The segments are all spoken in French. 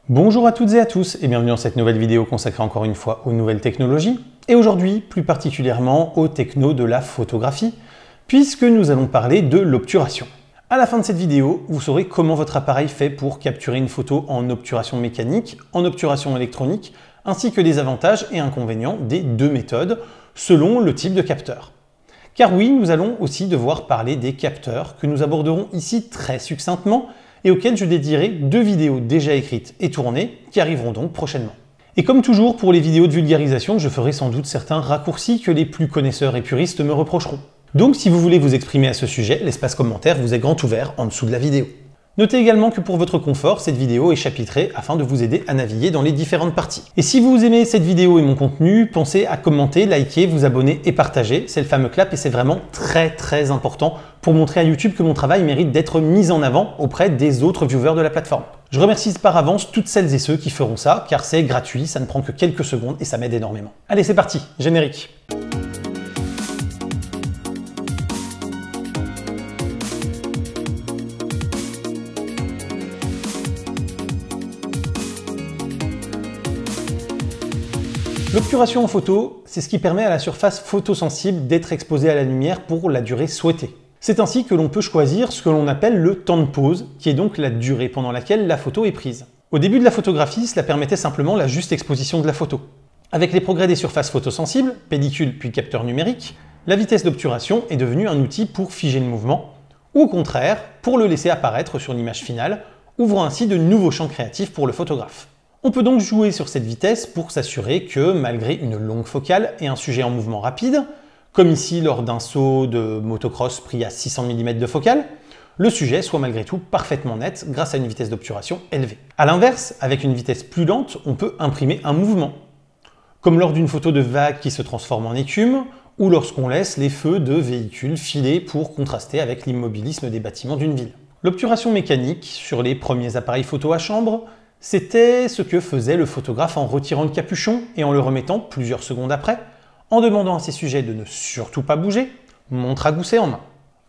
Bonjour à toutes et à tous et bienvenue dans cette nouvelle vidéo consacrée encore une fois aux nouvelles technologies et aujourd'hui plus particulièrement aux technos de la photographie puisque nous allons parler de l'obturation. À la fin de cette vidéo, vous saurez comment votre appareil fait pour capturer une photo en obturation mécanique, en obturation électronique, ainsi que les avantages et inconvénients des deux méthodes selon le type de capteur. Car oui, nous allons aussi devoir parler des capteurs que nous aborderons ici très succinctement et auxquels je dédierai deux vidéos déjà écrites et tournées qui arriveront donc prochainement. Et comme toujours pour les vidéos de vulgarisation, je ferai sans doute certains raccourcis que les plus connaisseurs et puristes me reprocheront. Donc si vous voulez vous exprimer à ce sujet, l'espace commentaire vous est grand ouvert en dessous de la vidéo. Notez également que pour votre confort, cette vidéo est chapitrée afin de vous aider à naviguer dans les différentes parties. Et si vous aimez cette vidéo et mon contenu, pensez à commenter, liker, vous abonner et partager. C'est le fameux clap et c'est vraiment très important pour montrer à YouTube que mon travail mérite d'être mis en avant auprès des autres viewers de la plateforme. Je remercie par avance toutes celles et ceux qui feront ça, car c'est gratuit, ça ne prend que quelques secondes et ça m'aide énormément. Allez, c'est parti, générique. L'obturation en photo, c'est ce qui permet à la surface photosensible d'être exposée à la lumière pour la durée souhaitée. C'est ainsi que l'on peut choisir ce que l'on appelle le temps de pose, qui est donc la durée pendant laquelle la photo est prise. Au début de la photographie, cela permettait simplement la juste exposition de la photo. Avec les progrès des surfaces photosensibles, pellicule puis capteur numérique, la vitesse d'obturation est devenue un outil pour figer le mouvement, ou au contraire, pour le laisser apparaître sur l'image finale, ouvrant ainsi de nouveaux champs créatifs pour le photographe. On peut donc jouer sur cette vitesse pour s'assurer que, malgré une longue focale et un sujet en mouvement rapide, comme ici lors d'un saut de motocross pris à 600 mm de focale, le sujet soit malgré tout parfaitement net grâce à une vitesse d'obturation élevée. A l'inverse, avec une vitesse plus lente, on peut imprimer un mouvement, comme lors d'une photo de vague qui se transforme en écume, ou lorsqu'on laisse les feux de véhicules filer pour contraster avec l'immobilisme des bâtiments d'une ville. L'obturation mécanique sur les premiers appareils photo à chambre, c'était ce que faisait le photographe en retirant le capuchon et en le remettant plusieurs secondes après, en demandant à ses sujets de ne surtout pas bouger, montre à gousset en main.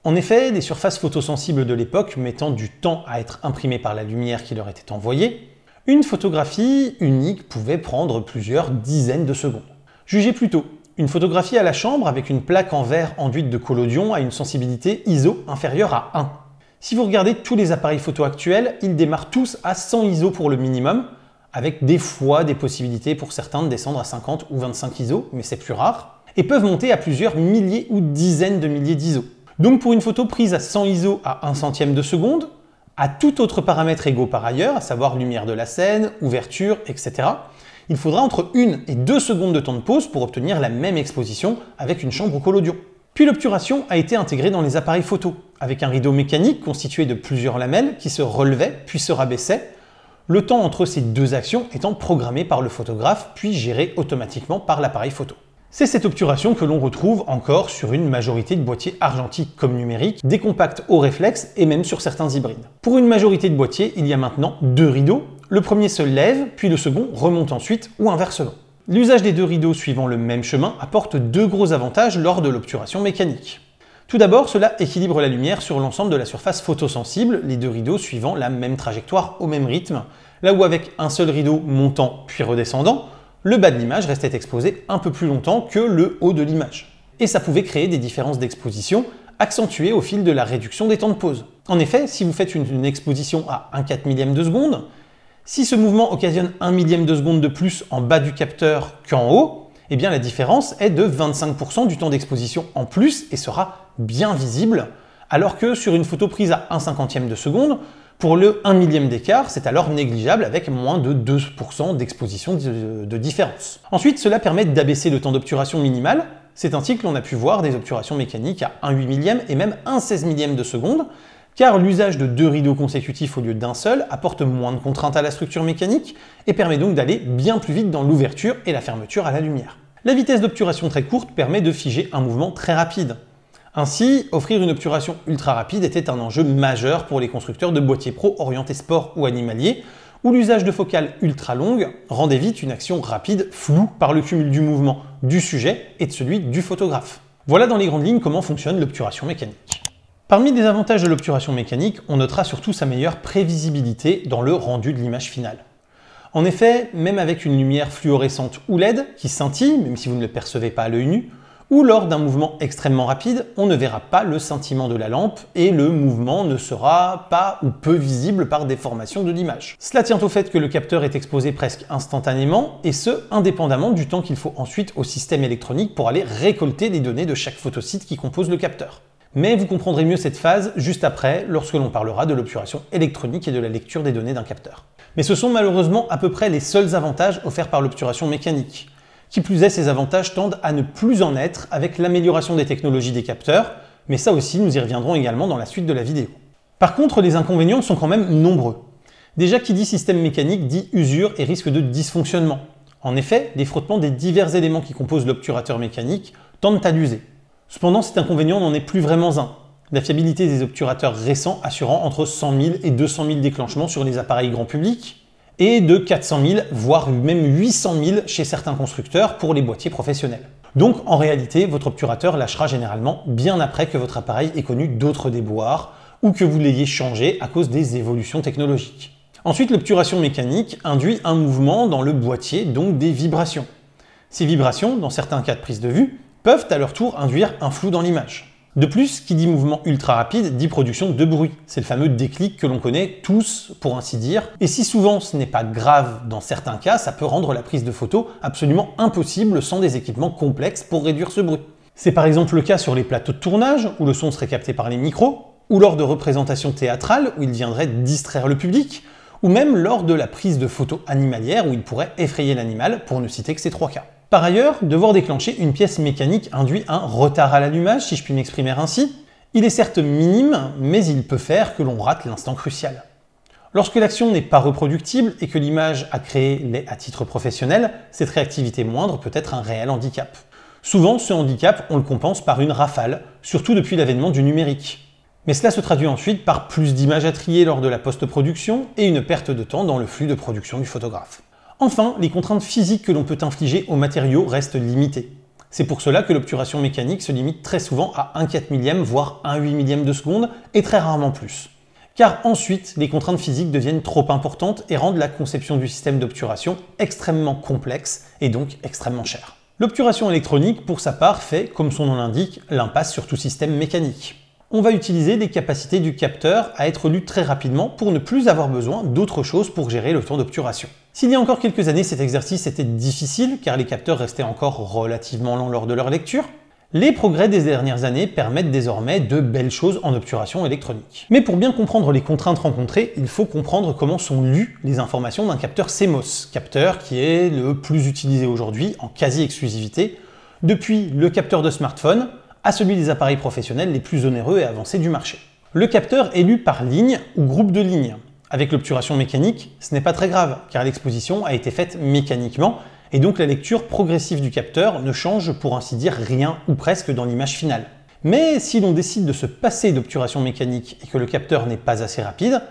En effet, les surfaces photosensibles de l'époque mettant du temps à être imprimées par la lumière qui leur était envoyée, une photographie unique pouvait prendre plusieurs dizaines de secondes. Jugez plutôt, une photographie à la chambre avec une plaque en verre enduite de collodion a une sensibilité ISO inférieure à 1. Si vous regardez tous les appareils photo actuels, ils démarrent tous à 100 ISO pour le minimum, avec des fois des possibilités pour certains de descendre à 50 ou 25 ISO, mais c'est plus rare, et peuvent monter à plusieurs milliers ou dizaines de milliers d'ISO. Donc pour une photo prise à 100 ISO à 1 centième de seconde, à tout autre paramètre égaux par ailleurs, à savoir lumière de la scène, ouverture, etc., il faudra entre 1 et 2 secondes de temps de pause pour obtenir la même exposition avec une chambre au collodion. Puis l'obturation a été intégrée dans les appareils photo, avec un rideau mécanique constitué de plusieurs lamelles qui se relevaient puis se rabaissaient, le temps entre ces deux actions étant programmé par le photographe puis géré automatiquement par l'appareil photo. C'est cette obturation que l'on retrouve encore sur une majorité de boîtiers argentiques comme numériques, des compacts au réflexe et même sur certains hybrides. Pour une majorité de boîtiers, il y a maintenant deux rideaux, le premier se lève puis le second remonte ensuite ou inversement. L'usage des deux rideaux suivant le même chemin apporte deux gros avantages lors de l'obturation mécanique. Tout d'abord, cela équilibre la lumière sur l'ensemble de la surface photosensible, les deux rideaux suivant la même trajectoire au même rythme, là où avec un seul rideau montant puis redescendant, le bas de l'image restait exposé un peu plus longtemps que le haut de l'image. Et ça pouvait créer des différences d'exposition accentuées au fil de la réduction des temps de pause. En effet, si vous faites une exposition à 1/4 millième de seconde, si ce mouvement occasionne 1 millième de seconde de plus en bas du capteur qu'en haut, eh bien la différence est de 25% du temps d'exposition en plus et sera bien visible, alors que sur une photo prise à 1/50e de seconde, pour le 1 millième d'écart, c'est alors négligeable avec moins de 2% d'exposition de différence. Ensuite, cela permet d'abaisser le temps d'obturation minimal. C'est ainsi que l'on a pu voir des obturations mécaniques à 1/8 millième et même 1/16 millième de seconde, car l'usage de deux rideaux consécutifs au lieu d'un seul apporte moins de contraintes à la structure mécanique et permet donc d'aller bien plus vite dans l'ouverture et la fermeture à la lumière. La vitesse d'obturation très courte permet de figer un mouvement très rapide. Ainsi, offrir une obturation ultra rapide était un enjeu majeur pour les constructeurs de boîtiers pro orientés sport ou animalier, où l'usage de focales ultra longues rendait vite une action rapide floue par le cumul du mouvement du sujet et de celui du photographe. Voilà dans les grandes lignes comment fonctionne l'obturation mécanique. Parmi les avantages de l'obturation mécanique, on notera surtout sa meilleure prévisibilité dans le rendu de l'image finale. En effet, même avec une lumière fluorescente ou LED qui scintille, même si vous ne le percevez pas à l'œil nu, ou lors d'un mouvement extrêmement rapide, on ne verra pas le scintillement de la lampe et le mouvement ne sera pas ou peu visible par déformation de l'image. Cela tient au fait que le capteur est exposé presque instantanément et ce, indépendamment du temps qu'il faut ensuite au système électronique pour aller récolter les données de chaque photosite qui compose le capteur. Mais vous comprendrez mieux cette phase juste après, lorsque l'on parlera de l'obturation électronique et de la lecture des données d'un capteur. Mais ce sont malheureusement à peu près les seuls avantages offerts par l'obturation mécanique. Qui plus est, ces avantages tendent à ne plus en être avec l'amélioration des technologies des capteurs, mais ça aussi nous y reviendrons également dans la suite de la vidéo. Par contre, les inconvénients sont quand même nombreux. Déjà, qui dit système mécanique dit usure et risque de dysfonctionnement. En effet, les frottements des divers éléments qui composent l'obturateur mécanique tendent à l'user. Cependant, cet inconvénient n'en est plus vraiment un. La fiabilité des obturateurs récents assurant entre 100 000 et 200 000 déclenchements sur les appareils grand public, et de 400 000, voire même 800 000 chez certains constructeurs pour les boîtiers professionnels. Donc en réalité, votre obturateur lâchera généralement bien après que votre appareil ait connu d'autres déboires ou que vous l'ayez changé à cause des évolutions technologiques. Ensuite, l'obturation mécanique induit un mouvement dans le boîtier, donc des vibrations. Ces vibrations, dans certains cas de prise de vue, peuvent à leur tour induire un flou dans l'image. De plus, qui dit mouvement ultra rapide dit production de bruit. C'est le fameux déclic que l'on connaît tous, pour ainsi dire. Et si souvent ce n'est pas grave dans certains cas, ça peut rendre la prise de photo absolument impossible sans des équipements complexes pour réduire ce bruit. C'est par exemple le cas sur les plateaux de tournage, où le son serait capté par les micros, ou lors de représentations théâtrales, où il viendrait distraire le public, ou même lors de la prise de photos animalières, où il pourrait effrayer l'animal, pour ne citer que ces trois cas. Par ailleurs, devoir déclencher une pièce mécanique induit un retard à l'allumage, si je puis m'exprimer ainsi. Il est certes minime, mais il peut faire que l'on rate l'instant crucial. Lorsque l'action n'est pas reproductible et que l'image à créer l'est à titre professionnel, cette réactivité moindre peut être un réel handicap. Souvent, ce handicap, on le compense par une rafale, surtout depuis l'avènement du numérique. Mais cela se traduit ensuite par plus d'images à trier lors de la post-production et une perte de temps dans le flux de production du photographe. Enfin, les contraintes physiques que l'on peut infliger aux matériaux restent limitées. C'est pour cela que l'obturation mécanique se limite très souvent à 1/4 millième, voire 1/8 millième de seconde, et très rarement plus. Car ensuite, les contraintes physiques deviennent trop importantes et rendent la conception du système d'obturation extrêmement complexe et donc extrêmement chère. L'obturation électronique, pour sa part, fait, comme son nom l'indique, l'impasse sur tout système mécanique. On va utiliser les capacités du capteur à être lues très rapidement pour ne plus avoir besoin d'autre chose pour gérer le temps d'obturation. S'il y a encore quelques années, cet exercice était difficile car les capteurs restaient encore relativement lents lors de leur lecture, les progrès des dernières années permettent désormais de belles choses en obturation électronique. Mais pour bien comprendre les contraintes rencontrées, il faut comprendre comment sont lues les informations d'un capteur CMOS, capteur qui est le plus utilisé aujourd'hui en quasi-exclusivité, depuis le capteur de smartphone à celui des appareils professionnels les plus onéreux et avancés du marché. Le capteur est lu par ligne ou groupe de lignes. Avec l'obturation mécanique, ce n'est pas très grave, car l'exposition a été faite mécaniquement, et donc la lecture progressive du capteur ne change pour ainsi dire rien ou presque dans l'image finale. Mais si l'on décide de se passer d'obturation mécanique et que le capteur n'est pas assez rapide,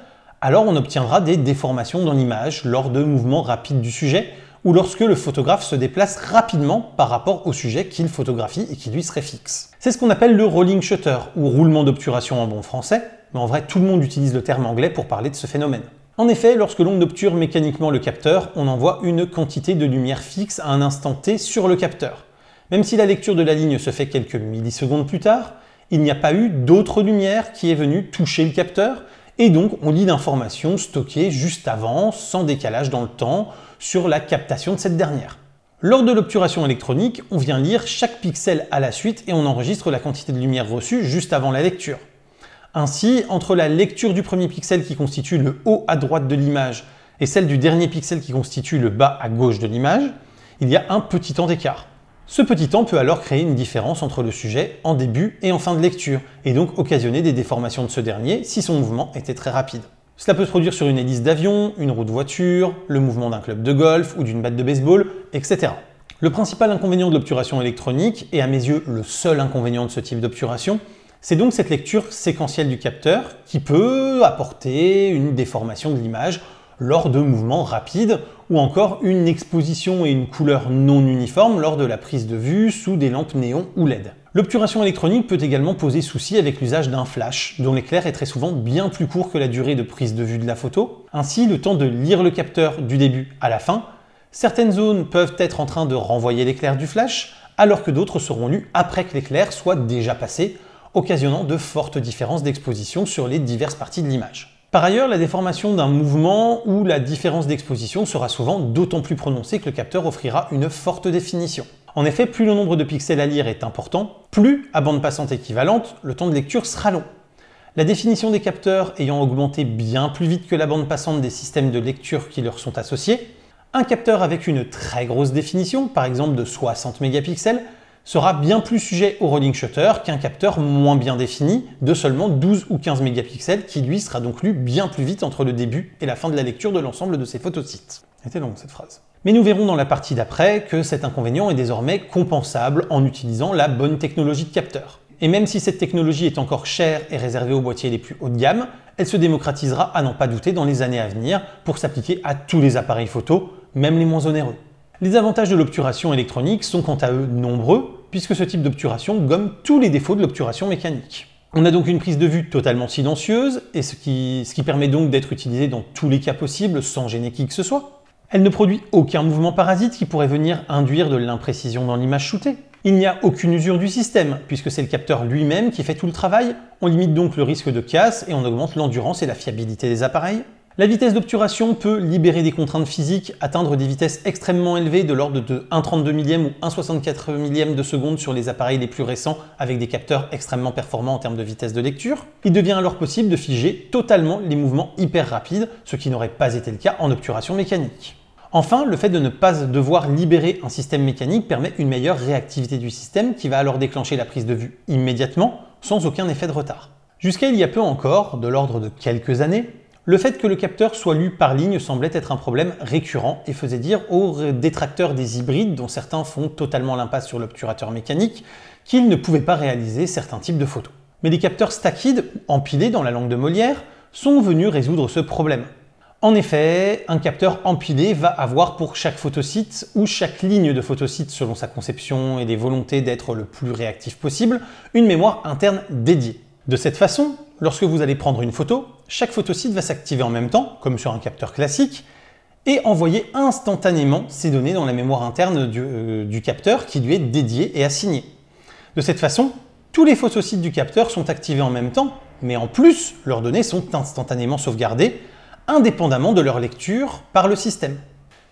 alors on obtiendra des déformations dans l'image lors de mouvements rapides du sujet, ou lorsque le photographe se déplace rapidement par rapport au sujet qu'il photographie et qui lui serait fixe. C'est ce qu'on appelle le rolling shutter, ou roulement d'obturation en bon français, mais en vrai tout le monde utilise le terme anglais pour parler de ce phénomène. En effet, lorsque l'on obture mécaniquement le capteur, on envoie une quantité de lumière fixe à un instant T sur le capteur. Même si la lecture de la ligne se fait quelques millisecondes plus tard, il n'y a pas eu d'autre lumière qui est venue toucher le capteur, et donc on lit l'information stockée juste avant, sans décalage dans le temps, sur la captation de cette dernière. Lors de l'obturation électronique, on vient lire chaque pixel à la suite et on enregistre la quantité de lumière reçue juste avant la lecture. Ainsi, entre la lecture du premier pixel qui constitue le haut à droite de l'image et celle du dernier pixel qui constitue le bas à gauche de l'image, il y a un petit temps d'écart. Ce petit temps peut alors créer une différence entre le sujet en début et en fin de lecture, et donc occasionner des déformations de ce dernier si son mouvement était très rapide. Cela peut se produire sur une hélice d'avion, une roue de voiture, le mouvement d'un club de golf ou d'une batte de baseball, etc. Le principal inconvénient de l'obturation électronique, et à mes yeux le seul inconvénient de ce type d'obturation, c'est donc cette lecture séquentielle du capteur qui peut apporter une déformation de l'image lors de mouvements rapides ou encore une exposition et une couleur non uniforme lors de la prise de vue sous des lampes néon ou LED. L'obturation électronique peut également poser souci avec l'usage d'un flash, dont l'éclair est très souvent bien plus court que la durée de prise de vue de la photo. Ainsi, le temps de lire le capteur du début à la fin, certaines zones peuvent être en train de renvoyer l'éclair du flash, alors que d'autres seront lues après que l'éclair soit déjà passé, occasionnant de fortes différences d'exposition sur les diverses parties de l'image. Par ailleurs, la déformation d'un mouvement ou la différence d'exposition sera souvent d'autant plus prononcée que le capteur offrira une forte définition. En effet, plus le nombre de pixels à lire est important, plus, à bande passante équivalente, le temps de lecture sera long. La définition des capteurs ayant augmenté bien plus vite que la bande passante des systèmes de lecture qui leur sont associés, un capteur avec une très grosse définition, par exemple de 60 mégapixels, sera bien plus sujet au rolling shutter qu'un capteur moins bien défini de seulement 12 ou 15 mégapixels qui lui sera donc lu bien plus vite entre le début et la fin de la lecture de l'ensemble de ses photosites. C'était long cette phrase. Mais nous verrons dans la partie d'après que cet inconvénient est désormais compensable en utilisant la bonne technologie de capteur. Et même si cette technologie est encore chère et réservée aux boîtiers les plus haut de gamme, elle se démocratisera à n'en pas douter dans les années à venir pour s'appliquer à tous les appareils photo, même les moins onéreux. Les avantages de l'obturation électronique sont quant à eux nombreux, puisque ce type d'obturation gomme tous les défauts de l'obturation mécanique. On a donc une prise de vue totalement silencieuse, et ce qui permet donc d'être utilisé dans tous les cas possibles sans gêner qui que ce soit. Elle ne produit aucun mouvement parasite qui pourrait venir induire de l'imprécision dans l'image shootée. Il n'y a aucune usure du système, puisque c'est le capteur lui-même qui fait tout le travail. On limite donc le risque de casse et on augmente l'endurance et la fiabilité des appareils. La vitesse d'obturation peut libérer des contraintes physiques, atteindre des vitesses extrêmement élevées de l'ordre de 1/32 millième ou 1/64 millième de seconde sur les appareils les plus récents avec des capteurs extrêmement performants en termes de vitesse de lecture. Il devient alors possible de figer totalement les mouvements hyper rapides, ce qui n'aurait pas été le cas en obturation mécanique. Enfin, le fait de ne pas devoir libérer un système mécanique permet une meilleure réactivité du système qui va alors déclencher la prise de vue immédiatement, sans aucun effet de retard. Jusqu'à il y a peu encore, de l'ordre de quelques années, le fait que le capteur soit lu par ligne semblait être un problème récurrent et faisait dire aux détracteurs des hybrides, dont certains font totalement l'impasse sur l'obturateur mécanique, qu'ils ne pouvaient pas réaliser certains types de photos. Mais les capteurs stacked, empilés dans la langue de Molière, sont venus résoudre ce problème. En effet, un capteur empilé va avoir pour chaque photosite ou chaque ligne de photosite selon sa conception et des volontés d'être le plus réactif possible, une mémoire interne dédiée. De cette façon, lorsque vous allez prendre une photo, chaque photosite va s'activer en même temps, comme sur un capteur classique, et envoyer instantanément ces données dans la mémoire interne du capteur qui lui est dédiée et assignée. De cette façon, tous les photosites du capteur sont activés en même temps, mais en plus, leurs données sont instantanément sauvegardées, indépendamment de leur lecture par le système.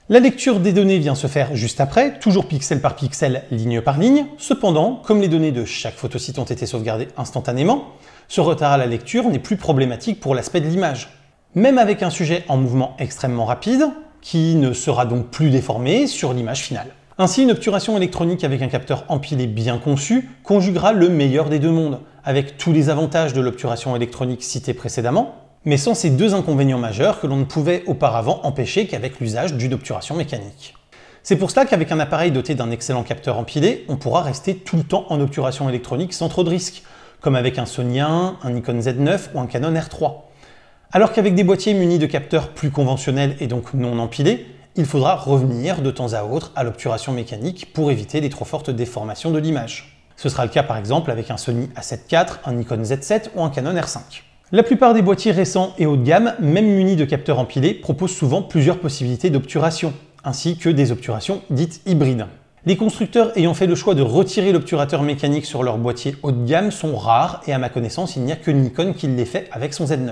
La lecture des données vient se faire juste après, toujours pixel par pixel, ligne par ligne. Cependant, comme les données de chaque photosite ont été sauvegardées instantanément, ce retard à la lecture n'est plus problématique pour l'aspect de l'image. Même avec un sujet en mouvement extrêmement rapide, qui ne sera donc plus déformé sur l'image finale. Ainsi, une obturation électronique avec un capteur empilé bien conçu conjuguera le meilleur des deux mondes, avec tous les avantages de l'obturation électronique cités précédemment, mais sans ces deux inconvénients majeurs que l'on ne pouvait auparavant empêcher qu'avec l'usage d'une obturation mécanique. C'est pour cela qu'avec un appareil doté d'un excellent capteur empilé, on pourra rester tout le temps en obturation électronique sans trop de risques, comme avec un Sony A1, un Nikon Z9 ou un Canon R3. Alors qu'avec des boîtiers munis de capteurs plus conventionnels et donc non empilés, il faudra revenir de temps à autre à l'obturation mécanique pour éviter les trop fortes déformations de l'image. Ce sera le cas par exemple avec un Sony A7 IV, un Nikon Z7 ou un Canon R5. La plupart des boîtiers récents et haut de gamme, même munis de capteurs empilés, proposent souvent plusieurs possibilités d'obturation, ainsi que des obturations dites hybrides. Les constructeurs ayant fait le choix de retirer l'obturateur mécanique sur leurs boîtiers haut de gamme sont rares et à ma connaissance il n'y a que Nikon qui l'ait fait avec son Z9.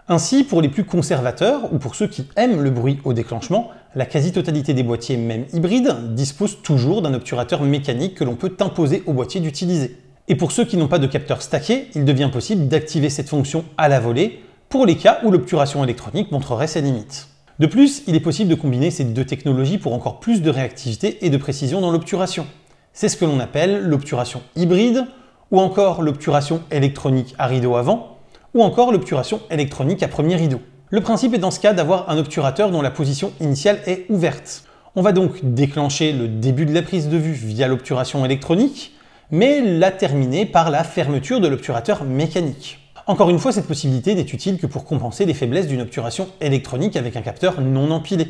Ainsi, pour les plus conservateurs ou pour ceux qui aiment le bruit au déclenchement, la quasi-totalité des boîtiers, même hybrides, disposent toujours d'un obturateur mécanique que l'on peut imposer au boîtier d'utiliser. Et pour ceux qui n'ont pas de capteur stacké, il devient possible d'activer cette fonction à la volée pour les cas où l'obturation électronique montrerait ses limites. De plus, il est possible de combiner ces deux technologies pour encore plus de réactivité et de précision dans l'obturation. C'est ce que l'on appelle l'obturation hybride, ou encore l'obturation électronique à rideau avant, ou encore l'obturation électronique à premier rideau. Le principe est dans ce cas d'avoir un obturateur dont la position initiale est ouverte. On va donc déclencher le début de la prise de vue via l'obturation électronique, mais la terminer par la fermeture de l'obturateur mécanique. Encore une fois, cette possibilité n'est utile que pour compenser les faiblesses d'une obturation électronique avec un capteur non empilé.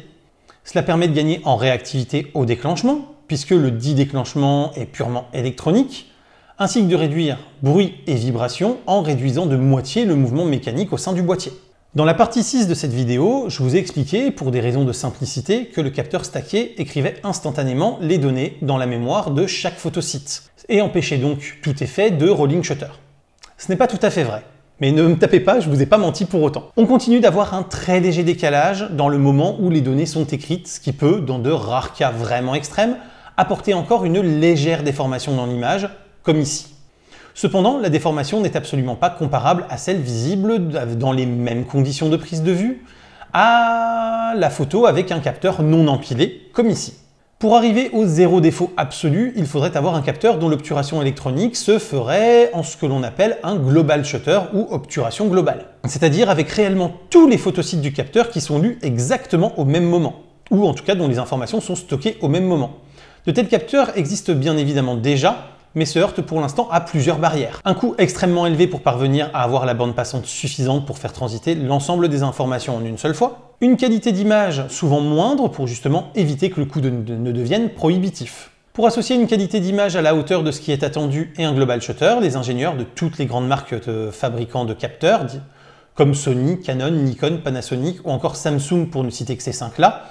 Cela permet de gagner en réactivité au déclenchement, puisque le dit déclenchement est purement électronique, ainsi que de réduire bruit et vibration en réduisant de moitié le mouvement mécanique au sein du boîtier. Dans la partie 6 de cette vidéo, je vous ai expliqué, pour des raisons de simplicité, que le capteur stacké écrivait instantanément les données dans la mémoire de chaque photosite, et empêchait donc tout effet de rolling shutter. Ce n'est pas tout à fait vrai, mais ne me tapez pas, je vous ai pas menti pour autant. On continue d'avoir un très léger décalage dans le moment où les données sont écrites, ce qui peut, dans de rares cas vraiment extrêmes, apporter encore une légère déformation dans l'image, comme ici. Cependant, la déformation n'est absolument pas comparable à celle visible dans les mêmes conditions de prise de vue à la photo avec un capteur non empilé, comme ici. Pour arriver au zéro défaut absolu, il faudrait avoir un capteur dont l'obturation électronique se ferait en ce que l'on appelle un global shutter ou obturation globale. C'est-à-dire avec réellement tous les photosites du capteur qui sont lus exactement au même moment, ou en tout cas dont les informations sont stockées au même moment. De tels capteurs existent bien évidemment déjà, mais se heurtent pour l'instant à plusieurs barrières. Un coût extrêmement élevé pour parvenir à avoir la bande passante suffisante pour faire transiter l'ensemble des informations en une seule fois. Une qualité d'image souvent moindre pour justement éviter que le coût ne devienne prohibitif. Pour associer une qualité d'image à la hauteur de ce qui est attendu et un global shutter, les ingénieurs de toutes les grandes marques de fabricants de capteurs, comme Sony, Canon, Nikon, Panasonic ou encore Samsung pour ne citer que ces 5-là,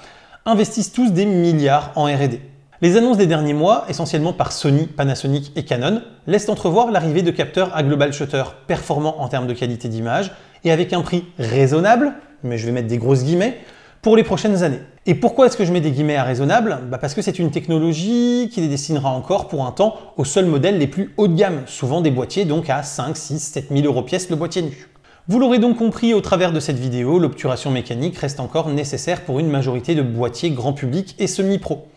investissent tous des milliards en R&D. Les annonces des derniers mois, essentiellement par Sony, Panasonic et Canon, laissent entrevoir l'arrivée de capteurs à global shutter performants en termes de qualité d'image et avec un prix raisonnable, mais je vais mettre des grosses guillemets, pour les prochaines années. Et pourquoi est-ce que je mets des guillemets à raisonnable? Parce que c'est une technologie qui les destinera encore pour un temps aux seuls modèles les plus haut de gamme, souvent des boîtiers donc à 5, 6, 7 000 € pièce le boîtier nu. Vous l'aurez donc compris au travers de cette vidéo, l'obturation mécanique reste encore nécessaire pour une majorité de boîtiers grand public et semi-pro,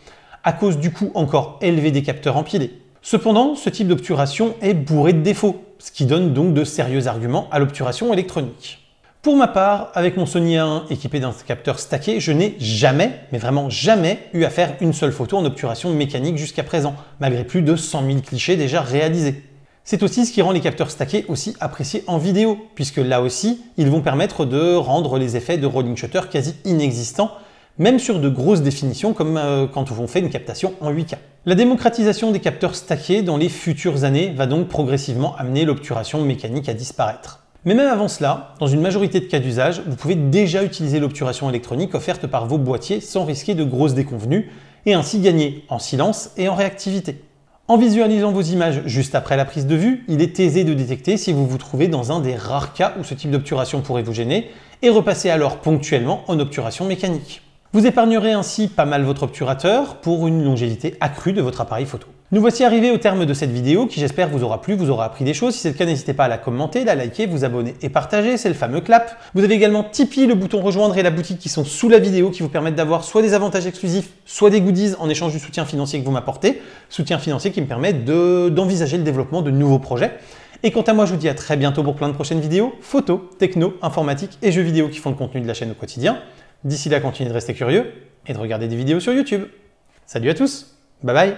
à cause du coût encore élevé des capteurs empilés. Cependant, ce type d'obturation est bourré de défauts, ce qui donne donc de sérieux arguments à l'obturation électronique. Pour ma part, avec mon Sony A1 équipé d'un capteur stacké, je n'ai jamais, mais vraiment jamais, eu à faire une seule photo en obturation mécanique jusqu'à présent, malgré plus de 100 000 clichés déjà réalisés. C'est aussi ce qui rend les capteurs stackés aussi appréciés en vidéo, puisque là aussi, ils vont permettre de rendre les effets de rolling shutter quasi inexistants, même sur de grosses définitions comme quand on fait une captation en 8K. La démocratisation des capteurs stackés dans les futures années va donc progressivement amener l'obturation mécanique à disparaître. Mais même avant cela, dans une majorité de cas d'usage, vous pouvez déjà utiliser l'obturation électronique offerte par vos boîtiers sans risquer de grosses déconvenues et ainsi gagner en silence et en réactivité. En visualisant vos images juste après la prise de vue, il est aisé de détecter si vous vous trouvez dans un des rares cas où ce type d'obturation pourrait vous gêner et repasser alors ponctuellement en obturation mécanique. Vous épargnerez ainsi pas mal votre obturateur pour une longévité accrue de votre appareil photo. Nous voici arrivés au terme de cette vidéo qui j'espère vous aura plu, vous aura appris des choses. Si c'est le cas, n'hésitez pas à la commenter, la liker, vous abonner et partager, c'est le fameux clap. Vous avez également Tipeee, le bouton rejoindre et la boutique qui sont sous la vidéo qui vous permettent d'avoir soit des avantages exclusifs, soit des goodies en échange du soutien financier que vous m'apportez. Soutien financier qui me permet d'envisager le développement de nouveaux projets. Et quant à moi, je vous dis à très bientôt pour plein de prochaines vidéos, photos, techno, informatique et jeux vidéo qui font le contenu de la chaîne au quotidien. D'ici là, continuez de rester curieux et de regarder des vidéos sur YouTube. Salut à tous, bye bye.